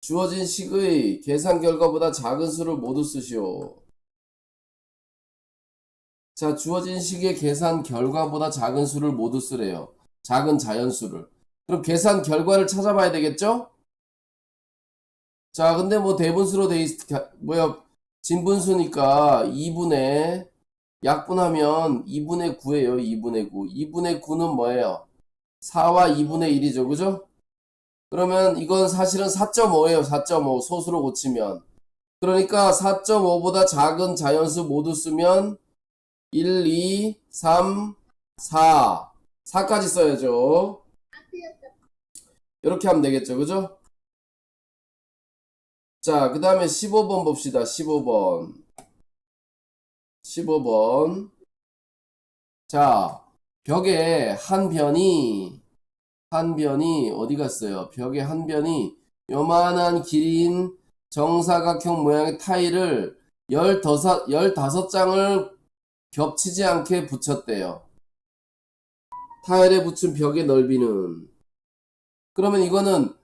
주어진 식의 계산 결과보다 작은 수를 모두 쓰시오. 자, 주어진 식의 계산 결과보다 작은 수를 모두 쓰래요. 작은 자연수를. 그럼 계산 결과를 찾아봐야 되겠죠? 자, 근데 뭐 대분수로 진분수니까 2분의 약분하면 2분의 9예요. 2분의 9. 2분의 9는 뭐예요? 4와 2분의 1이죠. 그죠? 그러면 이건 사실은 4.5예요. 4.5. 소수로 고치면. 그러니까 4.5보다 작은 자연수 모두 쓰면 1, 2, 3, 4. 4까지 써야죠. 이렇게 하면 되겠죠. 그죠? 자, 그 다음에 15번 봅시다. 15번. 15번. 자, 벽에 한 변이 어디 갔어요? 벽에 한 변이 요만한 길이인 정사각형 모양의 타일을 15장을 겹치지 않게 붙였대요. 타일에 붙인 벽의 넓이는. 그러면 이거는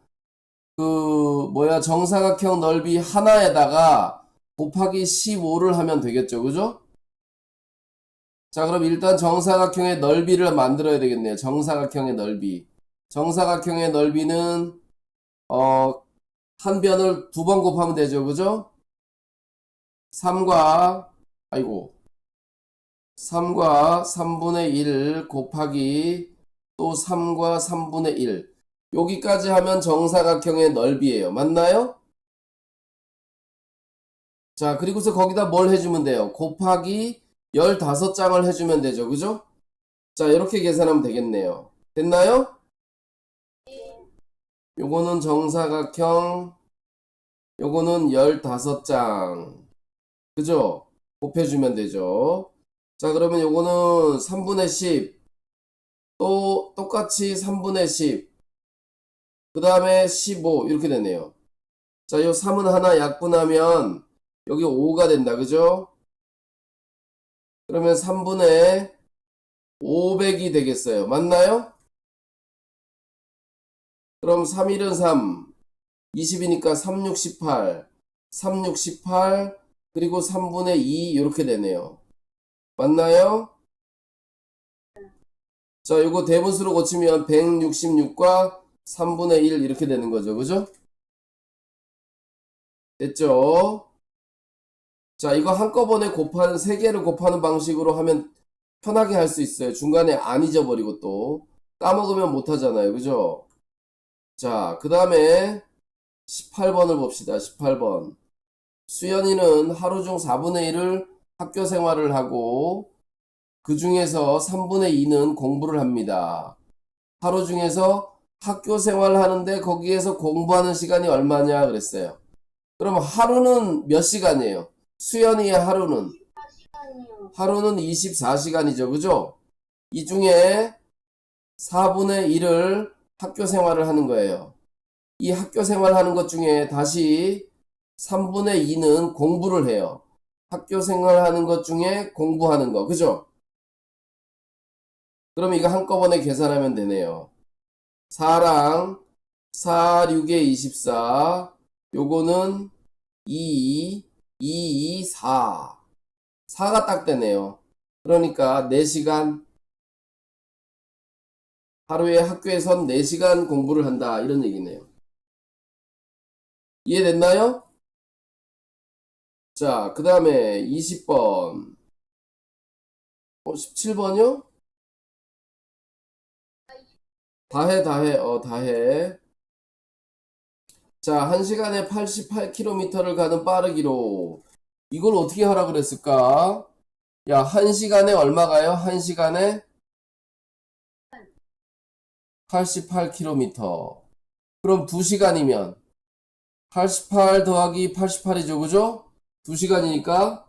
정사각형 넓이 하나에다가 곱하기 15를 하면 되겠죠. 그죠? 자, 그럼 일단 정사각형의 넓이를 만들어야 되겠네요. 정사각형의 넓이. 정사각형의 넓이는 한 변을 두 번 곱하면 되죠. 그죠? 3과 3분의 1 곱하기 또 3과 3분의 1. 여기까지 하면 정사각형의 넓이에요. 맞나요? 자, 그리고서 거기다 뭘 해주면 돼요? 곱하기 15장을 해주면 되죠. 그죠? 자, 이렇게 계산하면 되겠네요. 됐나요? 요거는 정사각형, 요거는 15장. 그죠? 곱해주면 되죠. 자, 그러면 요거는 3분의 10. 또 똑같이 3분의 10. 그 다음에 15. 이렇게 되네요. 자, 요 3은 하나 약분하면 여기 5가 된다. 그죠? 그러면 3분의 500이 되겠어요. 맞나요? 그럼 3일은 3. 20이니까 3, 6, 18. 3, 6, 18. 그리고 3분의 2 이렇게 되네요. 맞나요? 자, 요거 대분수로 고치면 166과 3분의 1 이렇게 되는 거죠. 그죠? 됐죠? 자, 이거 한꺼번에 곱하는, 3개를 곱하는 방식으로 하면 편하게 할 수 있어요. 중간에 안 잊어버리고 또. 까먹으면 못 하잖아요. 그죠? 자, 그 다음에 18번을 봅시다. 18번. 수연이는 하루 중 4분의 1을 학교 생활을 하고 그 중에서 3분의 2는 공부를 합니다. 하루 중에서 학교 생활을 하는데 거기에서 공부하는 시간이 얼마냐 그랬어요. 그럼 하루는 몇 시간이에요? 수연이의 하루는 24시간이죠. 그죠? 이 중에 4분의 1을 학교 생활을 하는 거예요. 이 학교 생활하는 것 중에 다시 3분의 2는 공부를 해요. 학교 생활하는 것 중에 공부하는 거. 그죠? 그럼 이거 한꺼번에 계산하면 되네요. 4랑 4, 6에 24. 요거는 2, 2, 2, 4. 4가 딱 되네요. 그러니까 4시간, 하루에 학교에선 4시간 공부를 한다. 이런 얘기네요. 이해됐나요? 자, 그 다음에 20번. 17번이요? 다해. 자, 1시간에 88km를 가는 빠르기로. 이걸 어떻게 하라 그랬을까? 야, 1시간에 얼마 가요? 1시간에 88km. 그럼 2시간이면 88 더하기 88이죠. 그죠? 2시간이니까.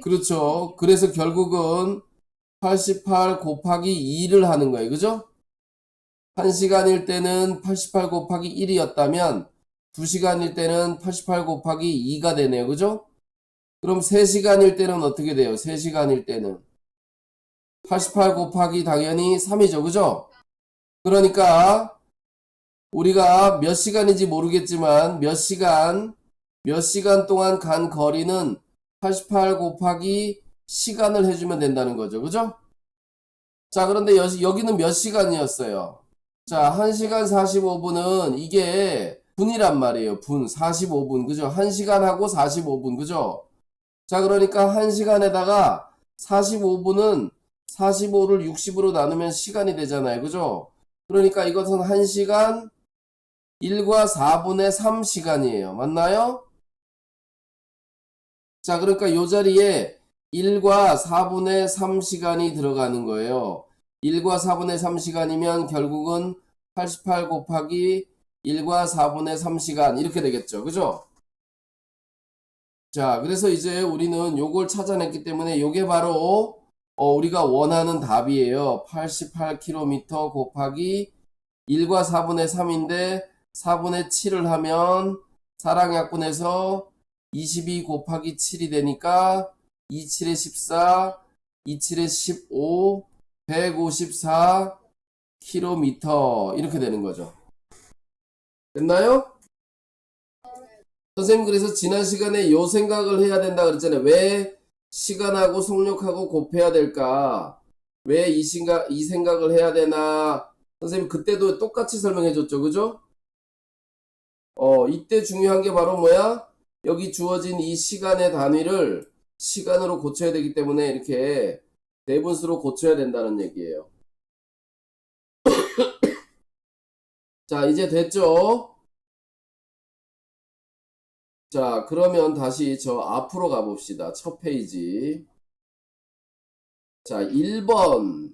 그렇죠. 그래서 결국은 88 곱하기 2를 하는 거예요. 그죠? 1시간일 때는 88 곱하기 1이었다면 2시간일 때는 88 곱하기 2가 되네요. 그죠? 그럼 3시간일 때는 어떻게 돼요? 3시간일 때는 88 곱하기 당연히 3이죠. 그죠? 그러니까 우리가 몇 시간인지 모르겠지만 몇 시간 동안 간 거리는 88 곱하기 시간을 해주면 된다는 거죠. 그죠? 자, 그런데 여기는 몇 시간이었어요? 자, 1시간 45분은 이게 분이란 말이에요. 분, 45분. 그죠? 1시간하고 45분. 그죠? 자, 그러니까 1시간에다가 45분은 45를 60으로 나누면 시간이 되잖아요. 그죠? 그러니까 이것은 1시간 1과 4분의 3시간이에요. 맞나요? 자, 그러니까 이 자리에 1과 4분의 3시간이 들어가는 거예요. 1과 4분의 3시간이면 결국은 88 곱하기 1과 4분의 3시간 이렇게 되겠죠. 그죠? 자, 그래서 이제 우리는 요걸 찾아냈기 때문에 요게 바로 우리가 원하는 답이에요. 88km 곱하기 1과 4분의 3인데 4분의 7을 하면 사랑약분해서 22 곱하기 7이 되니까 27에 14, 27에 15, 154km 이렇게 되는 거죠. 됐나요? 선생님 그래서 지난 시간에 요 생각을 해야 된다 그랬잖아요. 왜 시간하고 속력하고 곱해야 될까? 왜 이 생각을 해야 되나? 선생님 그때도 똑같이 설명해 줬죠. 그죠? 이때 중요한 게 바로 뭐야? 여기 주어진 이 시간의 단위를 시간으로 고쳐야 되기 때문에 이렇게 대분수로 고쳐야 된다는 얘기예요. 자, 이제 됐죠? 자, 그러면 다시 저 앞으로 가봅시다. 첫 페이지. 자, 1번.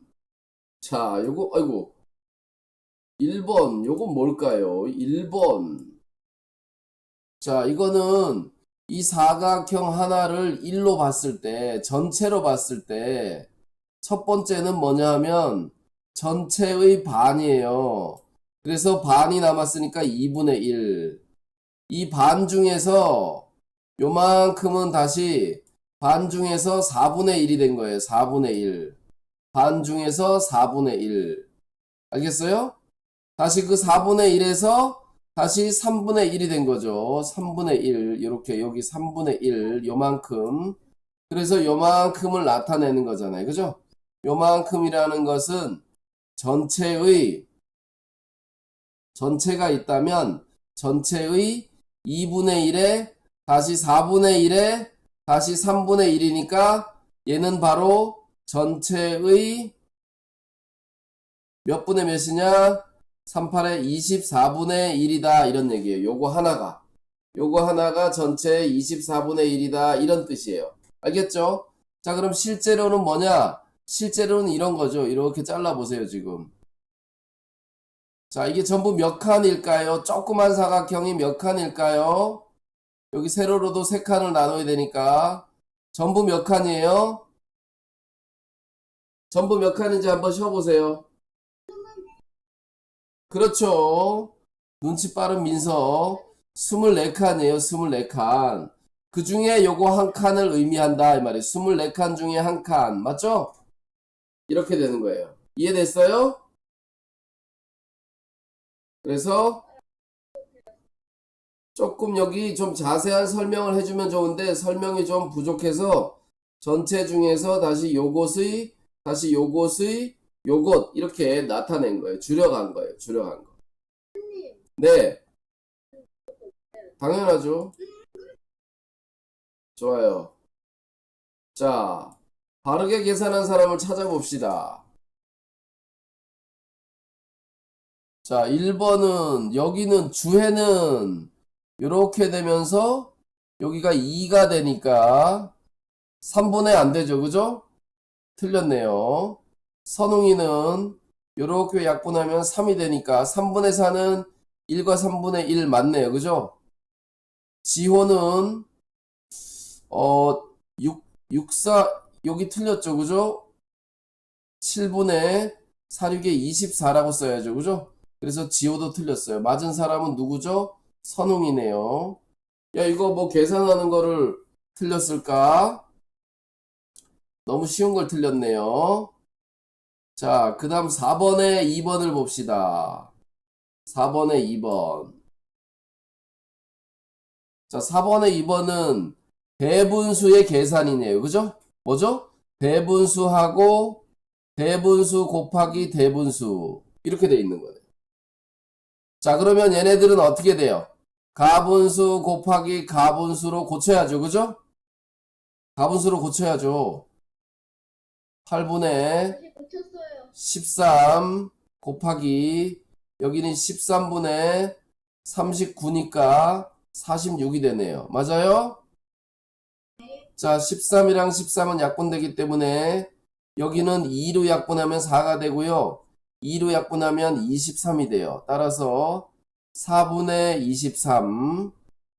자, 요거, 아이고. 1번. 요건 뭘까요? 1번. 자, 이거는 이 사각형 하나를 1로 봤을 때, 전체로 봤을 때, 첫 번째는 뭐냐 하면, 전체의 반이에요. 그래서 반이 남았으니까 2분의 1. 이 반 중에서 요만큼은 다시 반 중에서 4분의 1이 된 거예요. 4분의 1. 반 중에서 4분의 1. 알겠어요? 다시 그 4분의 1에서 다시 3분의 1이 된 거죠. 3분의 1. 이렇게 여기 3분의 1 요만큼. 그래서 요만큼을 나타내는 거잖아요. 그죠? 요만큼이라는 것은 전체가 있다면 전체의 2분의 1에 다시 4분의 1에 다시 3분의 1이니까 얘는 바로 전체의 몇 분의 몇이냐? 38의 24분의 1이다 이런 얘기예요. 요거 하나가 전체의 24분의 1이다 이런 뜻이에요. 알겠죠? 자, 그럼 실제로는 뭐냐? 실제로는 이런 거죠. 이렇게 잘라보세요 지금. 자, 이게 전부 몇 칸일까요? 조그만 사각형이 몇 칸일까요? 여기 세로로도 세 칸을 나눠야 되니까 전부 몇 칸이에요? 전부 몇 칸인지 한번 쉬어보세요. 그렇죠. 눈치 빠른 민서 24칸이에요. 24칸. 그 중에 요거 한 칸을 의미한다 이 말이에요. 24칸 중에 한 칸. 맞죠? 이렇게 되는 거예요. 이해됐어요? 그래서 조금 여기 좀 자세한 설명을 해주면 좋은데 설명이 좀 부족해서 전체 중에서 다시 요것의 요것 이렇게 나타낸 거예요. 줄여간 거예요. 줄여간 거. 네, 당연하죠. 좋아요. 자, 바르게 계산한 사람을 찾아봅시다. 자, 1번은 여기는 주해는 이렇게 되면서 여기가 2가 되니까 3분의 안 되죠. 그죠? 틀렸네요. 선웅이는 이렇게 약분하면 3이 되니까 3분의 4는 1과 3분의 1 맞네요. 그죠? 지호는 6, 4 여기 틀렸죠. 그죠? 7분의 4, 6에 24라고 써야죠. 그죠? 그래서 지호도 틀렸어요. 맞은 사람은 누구죠? 선웅이네요. 야, 이거 뭐 계산하는 거를 틀렸을까? 너무 쉬운 걸 틀렸네요. 자, 그 다음 4번에 2번을 봅시다. 4번에 2번. 자, 4번에 2번은 대분수의 계산이네요. 그죠? 뭐죠? 대분수하고 대분수 곱하기 대분수. 이렇게 돼 있는 거예요. 자, 그러면 얘네들은 어떻게 돼요? 가분수 곱하기 가분수로 고쳐야죠. 그죠? 가분수로 고쳐야죠. 8분의 13 곱하기 여기는 13분의 39니까 46이 되네요. 맞아요? 자, 13이랑 13은 약분되기 때문에 여기는 2로 약분하면 4가 되고요. 2로 약분하면 23이 돼요. 따라서 4분의 23.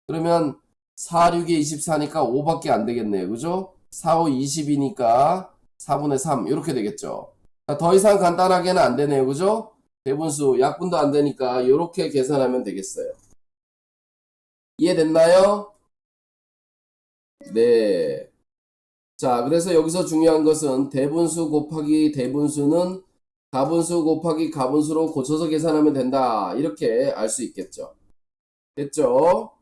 그러면 4, 6에 24니까 5밖에 안 되겠네요. 그죠? 4, 5, 20이니까 4분의 3. 이렇게 되겠죠. 자, 더 이상 간단하게는 안 되네요. 그죠? 대분수, 약분도 안 되니까 이렇게 계산하면 되겠어요. 이해됐나요? 네. 자, 그래서 여기서 중요한 것은 대분수 곱하기 대분수는 가분수 곱하기 가분수로 고쳐서 계산하면 된다. 이렇게 알 수 있겠죠. 됐죠?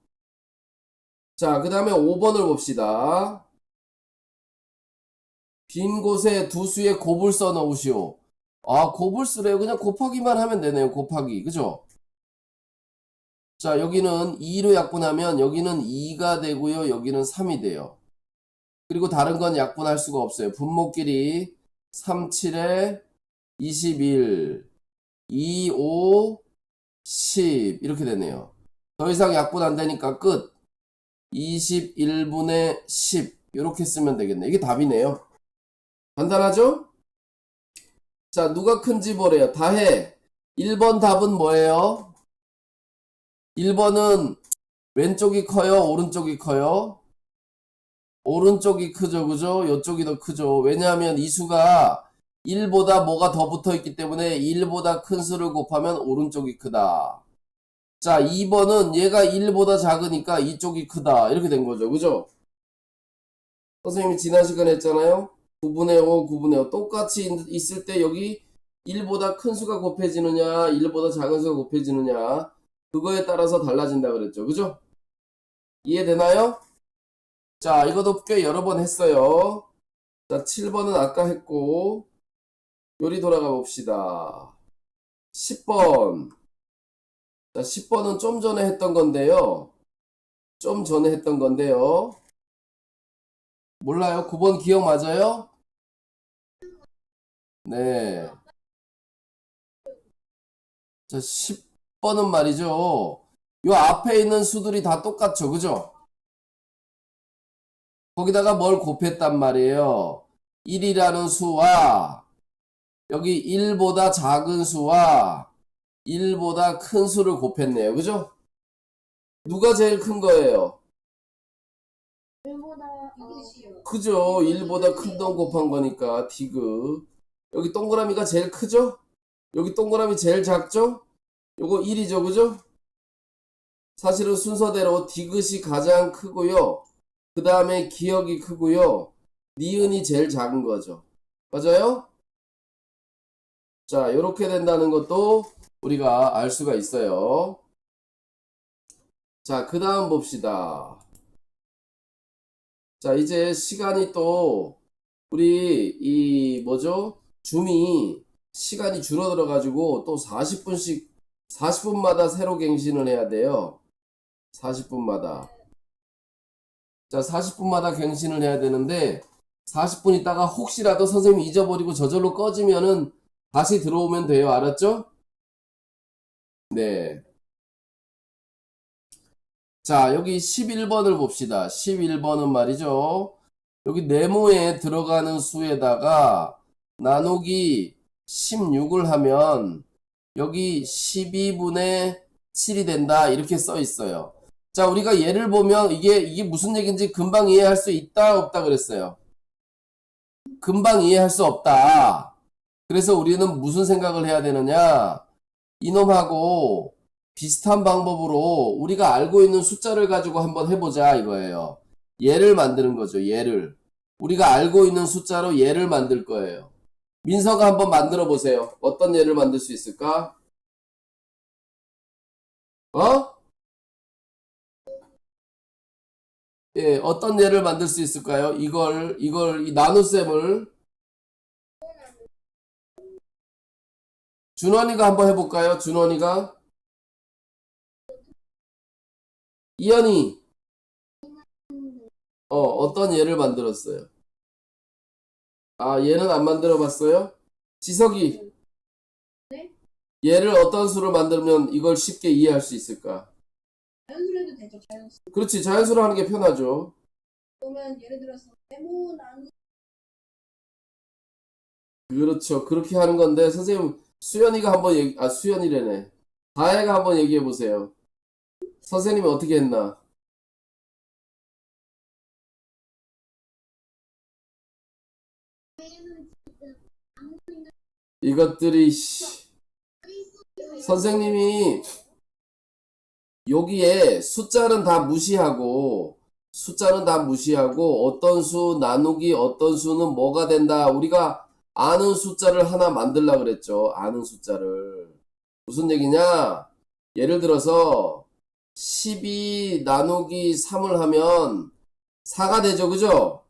자, 그 다음에 5번을 봅시다. 빈 곳에 두 수의 곱을 써 넣으시오. 아, 곱을 쓰래요. 그냥 곱하기만 하면 되네요. 곱하기. 그죠? 자, 여기는 2로 약분하면 여기는 2가 되고요. 여기는 3이 돼요. 그리고 다른 건 약분할 수가 없어요. 분모끼리 3, 7에 21, 2, 5, 10 이렇게 되네요. 더 이상 약분 안 되니까 끝. 21분의 10 이렇게 쓰면 되겠네. 이게 답이네요. 간단하죠? 자, 누가 큰지 보래요. 다해. 1번 답은 뭐예요? 1번은 왼쪽이 커요? 오른쪽이 커요? 오른쪽이 크죠, 그죠? 이쪽이 더 크죠. 왜냐하면 이 수가 1보다 뭐가 더 붙어 있기 때문에 1보다 큰 수를 곱하면 오른쪽이 크다. 자, 2번은 얘가 1보다 작으니까 이쪽이 크다. 이렇게 된 거죠, 그죠? 선생님이 지난 시간에 했잖아요. 9분의 5, 9분의 5. 똑같이 있을 때 여기 1보다 큰 수가 곱해지느냐, 1보다 작은 수가 곱해지느냐, 그거에 따라서 달라진다 그랬죠, 그죠? 이해되나요? 자, 이것도 꽤 여러 번 했어요. 자, 7번은 아까 했고, 요리 돌아가 봅시다. 10번. 자, 10번은 좀 전에 했던 건데요. 좀 전에 했던 건데요. 몰라요? 9번 기억 맞아요? 네. 자, 10번은 말이죠. 요 앞에 있는 수들이 다 똑같죠, 그죠? 거기다가 뭘 곱했단 말이에요. 1이라는 수와 여기 1보다 작은 수와 1보다 큰 수를 곱했네요. 그죠? 누가 제일 큰 거예요? 그죠? 1보다 큰 돈 곱한 거니까 디귿. 여기 동그라미가 제일 크죠? 여기 동그라미 제일 작죠? 요거 1이죠. 그죠? 사실은 순서대로 디귿이 가장 크고요. 그 다음에 기역이 크고요. 니은이 제일 작은 거죠. 맞아요? 자, 이렇게 된다는 것도 우리가 알 수가 있어요. 자, 그 다음 봅시다. 자, 이제 시간이 또 우리 이 뭐죠? 줌이 시간이 줄어들어 가지고 또 40분씩 40분마다 새로 갱신을 해야 돼요. 40분마다. 자, 40분마다 갱신을 해야 되는데 40분 있다가 혹시라도 선생님이 잊어버리고 저절로 꺼지면은 다시 들어오면 돼요. 알았죠? 네. 자, 여기 11번을 봅시다. 11번은 말이죠. 여기 네모에 들어가는 수에다가 나누기 16을 하면 여기 12분의 7이 된다. 이렇게 써 있어요. 자, 우리가 예를 보면 이게 무슨 얘기인지 금방 이해할 수 있다, 없다 그랬어요. 금방 이해할 수 없다. 그래서 우리는 무슨 생각을 해야 되느냐? 이놈하고 비슷한 방법으로 우리가 알고 있는 숫자를 가지고 한번 해보자 이거예요. 예를 만드는 거죠. 예를. 우리가 알고 있는 숫자로 예를 만들 거예요. 민서가 한번 만들어 보세요. 어떤 예를 만들 수 있을까? 어? 예, 어떤 예를 만들 수 있을까요? 이 나눗셈을 준원이가 한번 해볼까요? 준원이가. 이현이, 어떤 예를 만들었어요? 아, 얘는 안 만들어 봤어요? 지석이, 얘를 어떤 수를 만들면 이걸 쉽게 이해할 수 있을까? 자연수로 해도 되죠, 자연수. 그렇지, 자연수로 하는 게 편하죠. 그러면 예를 들어서 네모 나누 그렇죠. 그렇게 하는 건데, 선생님, 수연이가 한번 수연이래네. 다혜가 한번 얘기해 보세요. 선생님이 어떻게 했나? 이것들이, 선생님이 여기에 숫자는 다 무시하고, 어떤 수 나누기, 어떤 수는 뭐가 된다. 우리가 아는 숫자를 하나 만들라 그랬죠. 아는 숫자를. 무슨 얘기냐? 예를 들어서 12 나누기 3을 하면 4가 되죠. 그죠?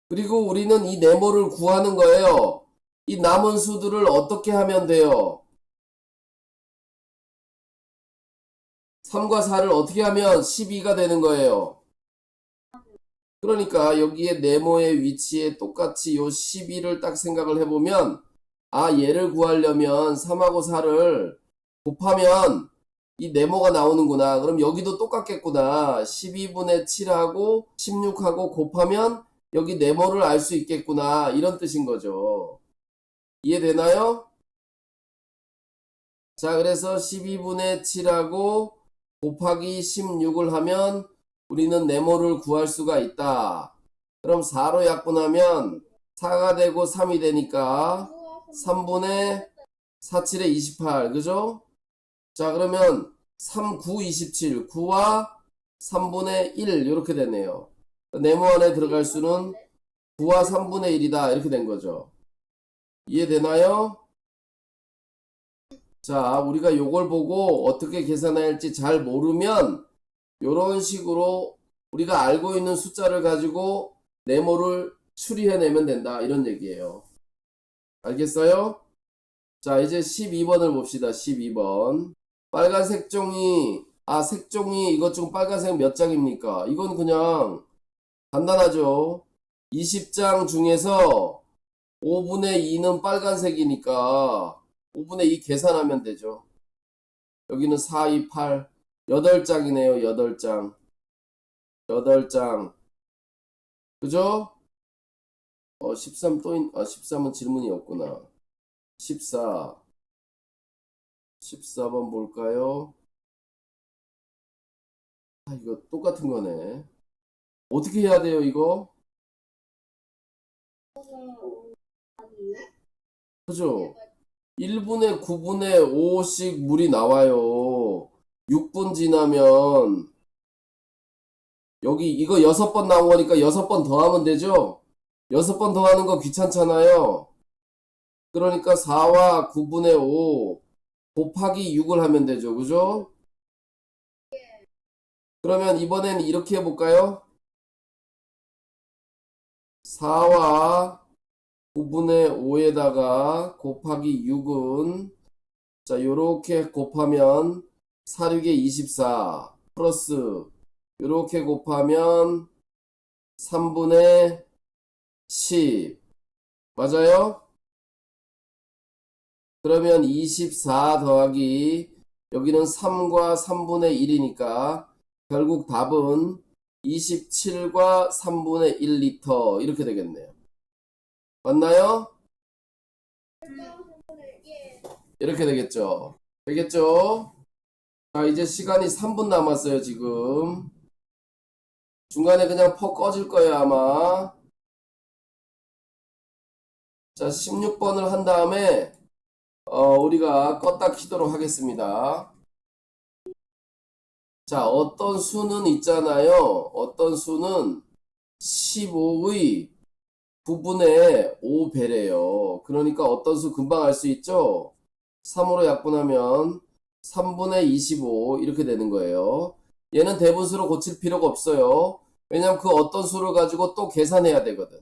그리고 우리는 이 네모를 구하는 거예요. 이 남은 수들을 어떻게 하면 돼요? 3과 4를 어떻게 하면 12가 되는 거예요? 그러니까 여기에 네모의 위치에 똑같이 요 12를 딱 생각을 해보면, 아, 얘를 구하려면 3하고 4를 곱하면 이 네모가 나오는구나. 그럼 여기도 똑같겠구나. 12분의 7하고 16하고 곱하면 여기 네모를 알 수 있겠구나. 이런 뜻인 거죠. 이해되나요? 자, 그래서 12분의 7하고 곱하기 16을 하면 우리는 네모를 구할 수가 있다. 그럼 4로 약분하면 4가 되고 3이 되니까 3분의 47에 28. 그죠? 자, 그러면 3, 9, 27. 9와 3분의 1. 이렇게 되네요. 네모 안에 들어갈 수는 9와 3분의 1이다. 이렇게 된 거죠. 이해되나요? 자, 우리가 요걸 보고 어떻게 계산해야 할지 잘 모르면 요런 식으로 우리가 알고 있는 숫자를 가지고 네모를 추리해내면 된다. 이런 얘기예요. 알겠어요? 자, 이제 12번을 봅시다. 12번. 빨간색 종이, 색종이 이것 중 빨간색 몇 장입니까? 이건 그냥 간단하죠. 20장 중에서 5분의 2는 빨간색이니까 5분의 2 계산하면 되죠. 여기는 4, 2, 8. 8장이네요. 8장. 8장. 그죠? 13 13은 질문이 없구나. 14. 14번 볼까요? 이거 똑같은 거네. 어떻게 해야 돼요, 이거? 그죠? 1분의 9분의 5씩 물이 나와요. 6분 지나면 여기 이거 6번 나온 거니까 6번 더하면 되죠? 6번 더하는 거 귀찮잖아요. 그러니까 4와 9분의 5 곱하기 6을 하면 되죠. 그죠? 그러면 이번엔 이렇게 해볼까요? 4와 9분의 5에다가 곱하기 6은 자, 요렇게 곱하면 4, 6에 24 플러스 요렇게 곱하면 3분의 10 맞아요? 그러면 24 더하기 여기는 3과 3분의 1이니까 결국 답은 27과 3분의 1리터 이렇게 되겠네요. 맞나요? 이렇게 되겠죠. 되겠죠? 자, 이제 시간이 3분 남았어요, 지금. 중간에 그냥 퍽 꺼질 거예요, 아마. 자, 16번을 한 다음에, 우리가 껐다 키도록 하겠습니다. 자, 어떤 수는 있잖아요. 어떤 수는 15의 9분의 5배래요. 그러니까 어떤 수 금방 알 수 있죠? 3으로 약분하면 3분의 25 이렇게 되는 거예요. 얘는 대분수로 고칠 필요가 없어요. 왜냐면 그 어떤 수를 가지고 또 계산해야 되거든.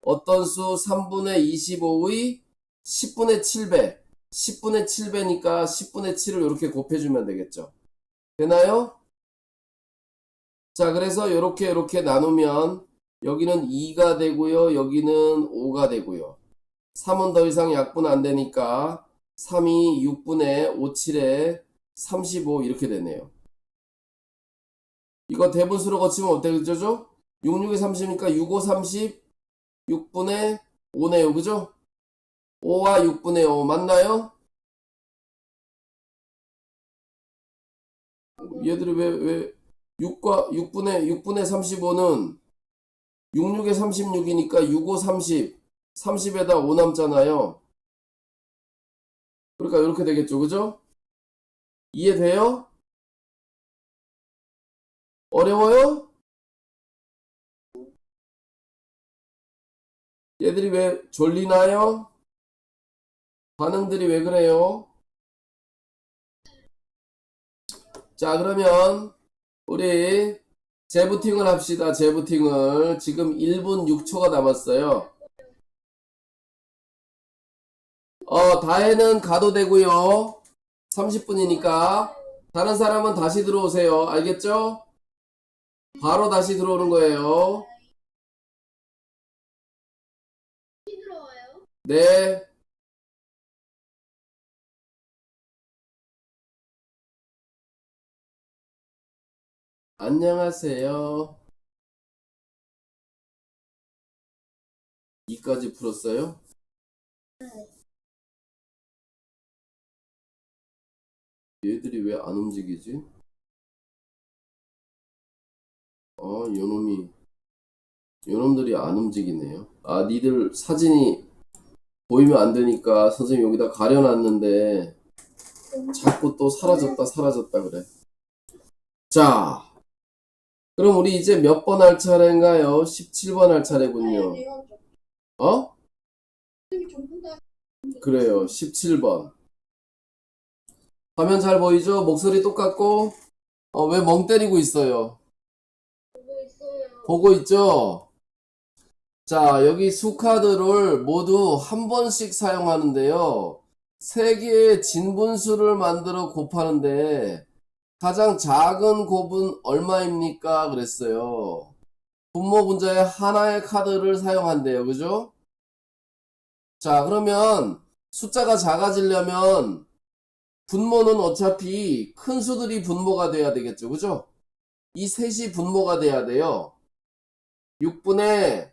어떤 수 3분의 25의 10분의 7배. 10분의 7배니까 10분의 7을 이렇게 곱해주면 되겠죠. 되나요? 자, 그래서 이렇게 나누면 여기는 2가 되고요. 여기는 5가 되고요. 3은 더 이상 약분 안 되니까 3이 6분의 5, 7에 35 이렇게 되네요. 이거 대분수로 거치면 어떻게 되죠? 6, 6에 30이니까 6, 5, 30, 6분의 5네요. 그죠? 5와 6분의 5 맞나요? 얘들이 왜 6분의 35는 6, 6에 36이니까 6, 5, 30, 30에다 5 남잖아요. 그러니까 이렇게 되겠죠. 그죠? 이해돼요? 어려워요? 얘들이 왜 졸리나요? 반응들이 왜 그래요? 자, 그러면 우리 재부팅을 합시다. 재부팅을. 지금 1분 6초가 남았어요. 다해는 가도 되고요. 30분이니까. 다른 사람은 다시 들어오세요. 알겠죠? 바로 다시 들어오는 거예요. 들어와요. 네. 안녕하세요. 2까지 풀었어요? 얘들이 왜 안 움직이지? 요놈들이 안 움직이네요. 아, 니들 사진이 보이면 안 되니까 선생님 여기다 가려놨는데 자꾸 또 사라졌다 그래. 자, 그럼 우리 이제 몇 번 할 차례인가요? 17번 할 차례군요. 어? 전부 다 그래요. 17번. 화면 잘 보이죠? 목소리 똑같고, 왜 멍 때리고 있어요? 보고 있어요. 보고 있죠? 자, 여기 수카드를 모두 한 번씩 사용하는데요. 세 개의 진분수를 만들어 곱하는데 가장 작은 곱은 얼마입니까? 그랬어요. 분모 분자에 하나의 카드를 사용한대요. 그죠? 자, 그러면 숫자가 작아지려면 분모는 어차피 큰 수들이 분모가 돼야 되겠죠. 그죠? 이 셋이 분모가 돼야 돼요. 6분의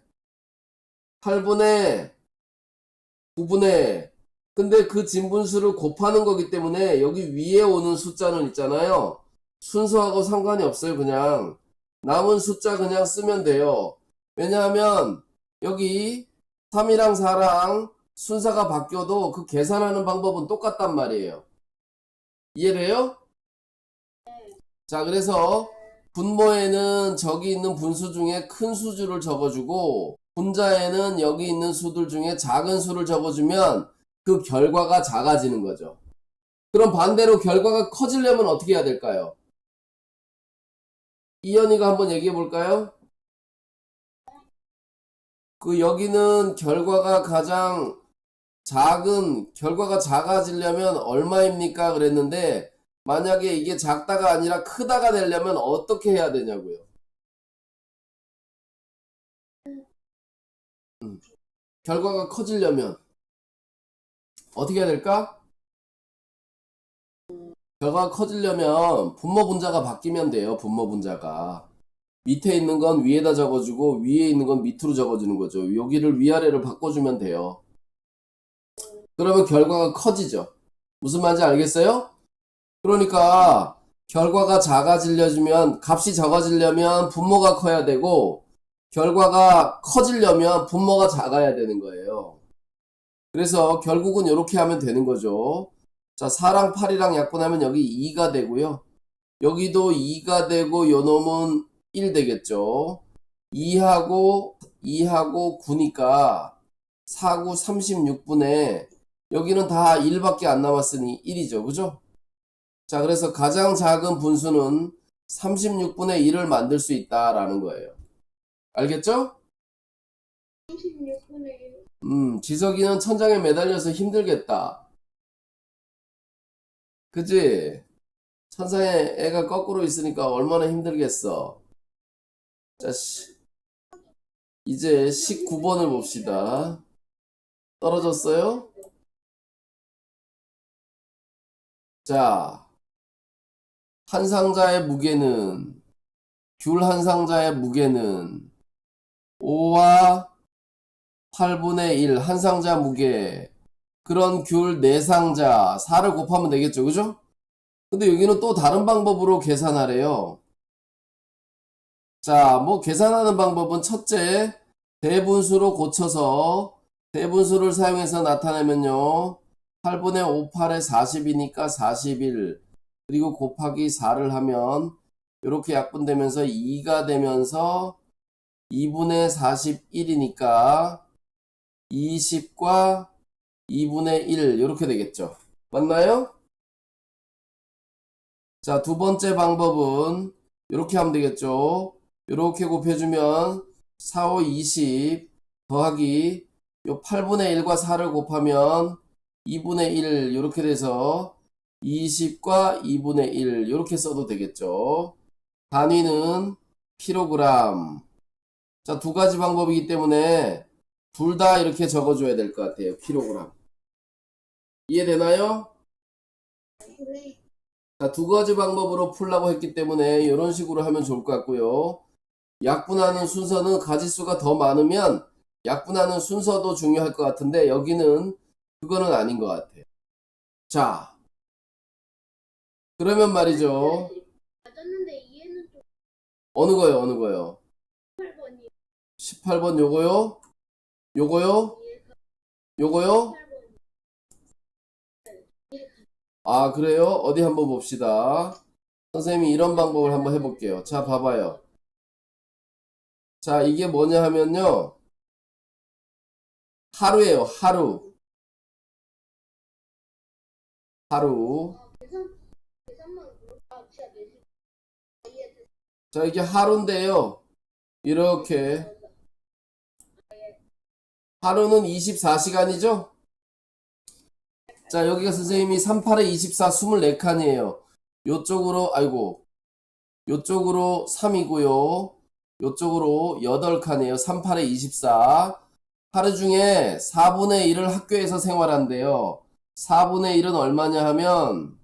8분의 9분의 근데 그 진분수를 곱하는 거기 때문에 여기 위에 오는 숫자는 있잖아요. 순서하고 상관이 없어요. 그냥 남은 숫자 그냥 쓰면 돼요. 왜냐하면 여기 3이랑 4랑 순서가 바뀌어도 그 계산하는 방법은 똑같단 말이에요. 이해돼요? 자, 그래서 분모에는 저기 있는 분수 중에 큰 수를 적어주고 분자에는 여기 있는 수들 중에 작은 수를 적어주면 그 결과가 작아지는 거죠. 그럼 반대로 결과가 커지려면 어떻게 해야 될까요? 이현이가 한번 얘기해 볼까요? 그 여기는 결과가 작아지려면 얼마입니까? 그랬는데 만약에 이게 작다가 아니라 크다가 되려면 어떻게 해야 되냐고요. 결과가 커지려면 어떻게 해야 될까? 결과가 커지려면 분모 분자가 바뀌면 돼요. 분모 분자가. 밑에 있는 건 위에다 적어주고 위에 있는 건 밑으로 적어주는 거죠. 여기를 위아래로 바꿔주면 돼요. 그러면 결과가 커지죠. 무슨 말인지 알겠어요? 그러니까 결과가 작아지려면 값이 적어지려면 분모가 커야 되고 결과가 커지려면 분모가 작아야 되는 거예요. 그래서 결국은 이렇게 하면 되는 거죠. 자, 4랑 8이랑 약분하면 여기 2가 되고요. 여기도 2가 되고 요 놈은 1 되겠죠. 2하고 9니까 4, 9, 36분에 여기는 다 1밖에 안 남았으니 1이죠. 그죠? 자, 그래서 가장 작은 분수는 36분의 1을 만들 수 있다라는 거예요. 알겠죠? 36분의 1. 지석이는 천장에 매달려서 힘들겠다. 그지? 천장에 애가 거꾸로 있으니까 얼마나 힘들겠어. 자, 이제 19번을 봅시다. 떨어졌어요? 자, 한 상자의 무게는, 귤 한 상자의 무게는 5와 8분의 1, 한 상자 무게. 그런 귤 4상자, 4를 곱하면 되겠죠, 그죠? 근데 여기는 또 다른 방법으로 계산하래요. 자, 뭐 계산하는 방법은 첫째, 대분수로 고쳐서 대분수를 사용해서 나타내면요. 8분의 5, 8에 40이니까 41. 그리고 곱하기 4를 하면 이렇게 약분되면서 2가 되면서 2분의 41이니까 20과 2분의 1 이렇게 되겠죠. 맞나요? 자, 두 번째 방법은 이렇게 하면 되겠죠. 이렇게 곱해주면 4, 5, 20 더하기 요 8분의 1과 4를 곱하면 2분의 1 이렇게 돼서 20과 2분의 1 이렇게 써도 되겠죠. 단위는 킬로그램. 자, 두 가지 방법이기 때문에 둘 다 이렇게 적어줘야 될 것 같아요. 킬로그램. 이해되나요? 네. 자, 두 가지 방법으로 풀라고 했기 때문에 이런 식으로 하면 좋을 것 같고요. 약분하는 순서는 가지수가 더 많으면 약분하는 순서도 중요할 것 같은데 여기는 그거는 아닌 것 같아요. 자, 그러면 말이죠. 맞았는데 이해는 좀 어느 거요? 어느 거요? 8번이요. 18번 요거요? 요거요? 이해가 요거요? 8번. 아, 그래요? 어디 한번 봅시다. 선생님이 이런 방법을 한번 해볼게요. 자, 봐봐요. 자, 이게 뭐냐 하면요. 하루예요. 하루. 하루. 계산만 진짜 매직. 이해됐어요. 자, 이게 하루인데요. 이렇게. 하루는 24시간이죠? 자, 여기가 선생님이 38에 24, 24칸이에요. 요쪽으로, 아이고, 요쪽으로 3이고요. 요쪽으로 8칸이에요. 38에 24. 하루 중에 4분의 1을 학교에서 생활한대요. 4분의 1은 얼마냐 하면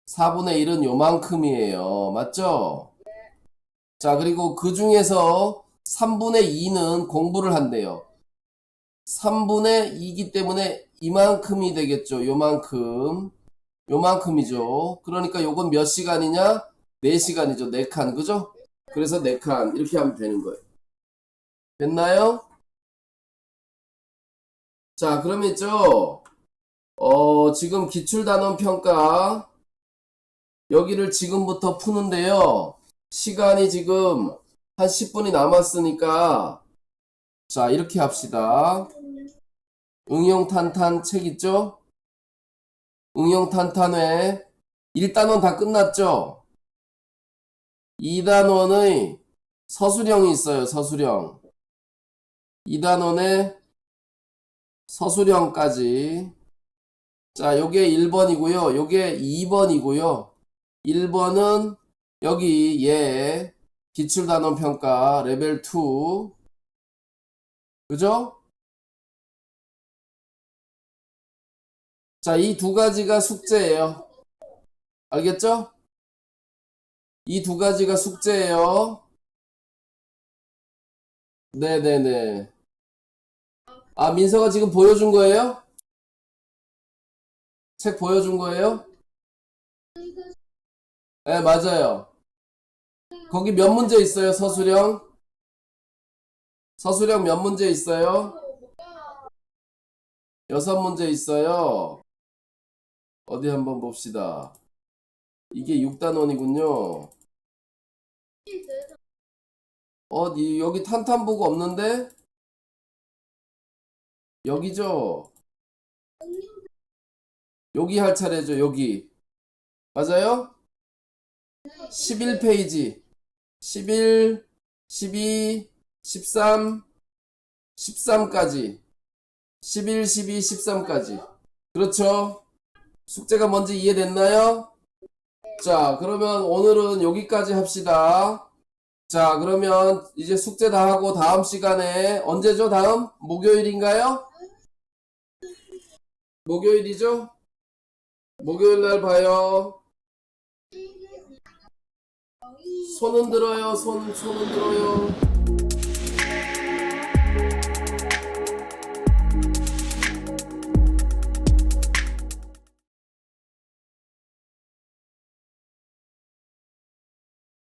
4분의 1은 요만큼이에요. 맞죠? 자, 그리고 그 중에서 3분의 2는 공부를 한대요. 3분의 2이기 때문에 이만큼이 되겠죠. 요만큼. 요만큼이죠. 그러니까 요건 몇 시간이냐? 4시간이죠. 4칸. 그죠? 그래서 4칸. 이렇게 하면 되는 거예요. 됐나요? 자, 그럼 있죠? 지금 기출단원 평가. 여기를 지금부터 푸는데요. 시간이 지금 한 10분이 남았으니까 자, 이렇게 합시다. 응용탄탄 책 있죠? 응용탄탄회 1단원 다 끝났죠? 2단원의 서술형이 있어요. 서술형. 2단원의 서술형까지. 자, 요게 1번이고요. 요게 2번이고요. 1번은 여기 얘 기출단원 평가 레벨 2. 그죠? 자, 이 두 가지가 숙제예요. 알겠죠? 이 두 가지가 숙제예요. 네네네. 아, 민서가 지금 보여준 거예요? 책 보여준 거예요? 네, 맞아요. 거기 몇 문제 있어요, 서술형? 서술형 몇 문제 있어요? 6문제 있어요. 어디 한번 봅시다. 이게 6단원이군요. 여기 탄탄부가 없는데? 여기죠? 여기 할 차례죠, 여기. 맞아요? 11페이지. 11, 12, 13, 13까지. 11, 12, 13까지. 그렇죠? 숙제가 뭔지 이해됐나요? 자, 그러면 오늘은 여기까지 합시다. 자, 그러면 이제 숙제 다 하고 다음 시간에 언제죠? 다음? 목요일인가요? 목요일이죠? 목요일 날 봐요. 손 흔들어요. 손 흔들어요.